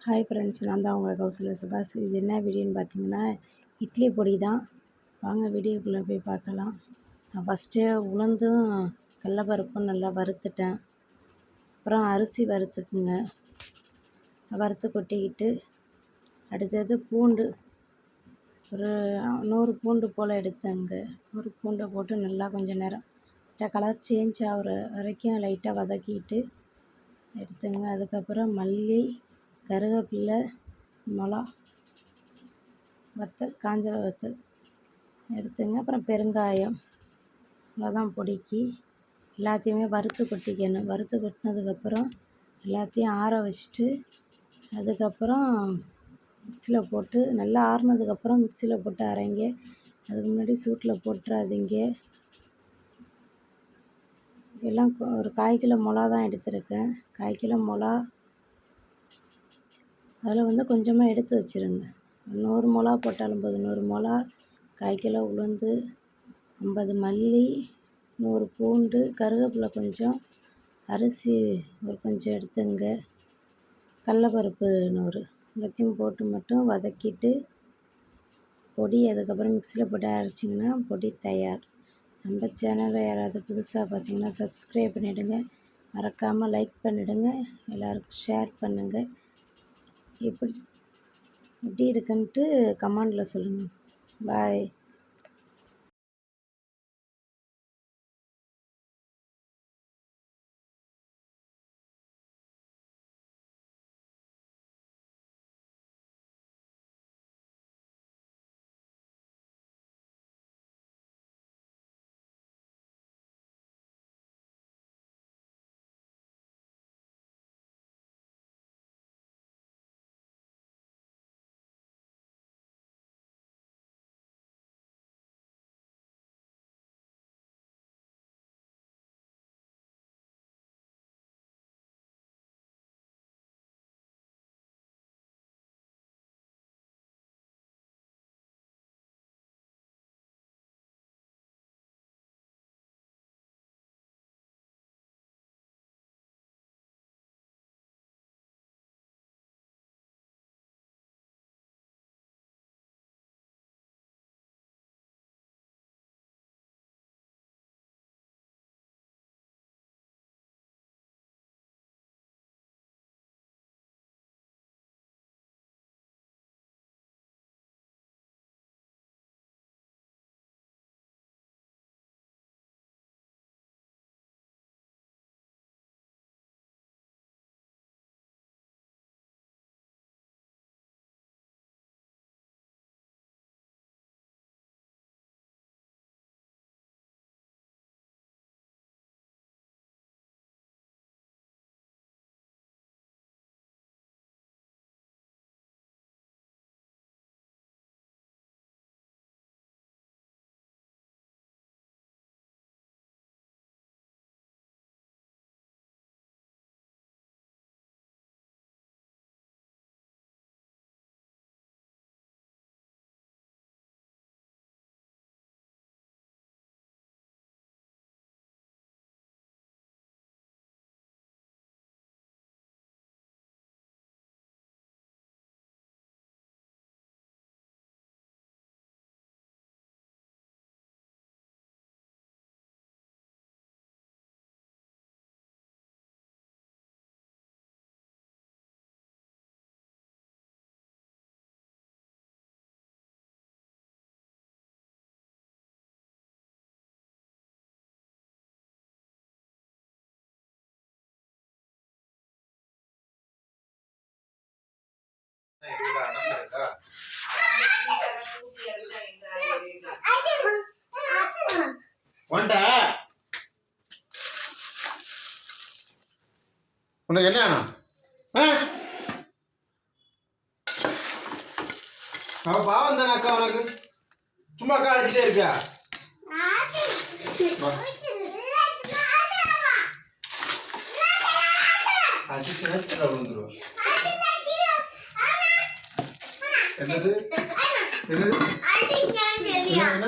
Hi friends, நான் தான் உங்கள் கௌசல்யா சுபாஷ். இது என்ன வீடியோன்னு பார்த்தீங்கன்னா, இட்லி பொடி தான். வாங்க வீடியோக்குள்ளே போய் பார்க்கலாம். நான் ஃபஸ்ட்டே உளுந்தும் கடலப்பருப்பும் நல்லா வறுத்துட்டேன். அப்புறம் அரிசி வறுத்துக்குங்க, வறுத்து கொட்டிக்கிட்டு அடுத்தது பூண்டு ஒரு 100 பூண்டு போல் எடுத்தேங்க. 100 பூண்டை போட்டு நல்லா கொஞ்சம் நேரம் கலர் சேஞ்ச் ஆகிற வரைக்கும் லைட்டாக வதக்கிட்டு எடுத்துங்க. அதுக்கப்புறம் மல்லி, கருவேப்பிலை, மிளகா வத்தல், காஞ்ச வத்தல் எடுத்துங்க. அப்புறம் பெருங்காயம், அவ்வளோதான். பொடிக்கு எல்லாத்தையுமே வறுத்து கொட்டிக்கணும். வறுத்து கொட்டினதுக்கப்புறம் எல்லாத்தையும் ஆற வச்சுட்டு அதுக்கப்புறம் மிக்சியில் போட்டு நல்லா ஆறுனதுக்கப்புறம் மிக்சியில் போட்டு அரைங்க. அதுக்கு முன்னாடி சூட்டில் போட்டுறாதீங்க. எல்லாம் ஒரு 1/4 கிலோ மிளகா தான் எடுத்திருக்கேன். 1/4 கிலோ மிளகா அதில் கொஞ்சமாக எடுத்து வச்சுருங்க. 100 மிளகா போட்டாலும் போதும். 100 மிளகா, 1/4 கிலோ உளுந்து, 50 மல்லி, 100 பூண்டு, கருவேப்பிலை கொஞ்சம், அரிசி கொஞ்சம் எடுத்துங்க, கடலப்பருப்பு 100 எல்லாத்தையும் போட்டு மட்டும் வதக்கிட்டு பொடி அதுக்கப்புறம் மிக்சியில் போட்டு அரைச்சிங்கன்னா பொடி தயார். நம்ம சேனலை யாராவது புதுசாக பார்த்தீங்கன்னா சப்ஸ்கிரைப் பண்ணிவிடுங்க, மறக்காமல் லைக் பண்ணிவிடுங்க, எல்லாருக்கும் ஷேர் பண்ணுங்கள். எப்படி இருக்குன்ட்டு கமெண்டில் சொல்லுங்கள். பாய். உனக்கு என்ன அவ பாவம் தானே அக்கா, உனக்கு சும்மா அக்கா அடிச்சுட்டே இருக்கியா? அடிச்சு விழுந்துருவா. என்னது என்னது என்ன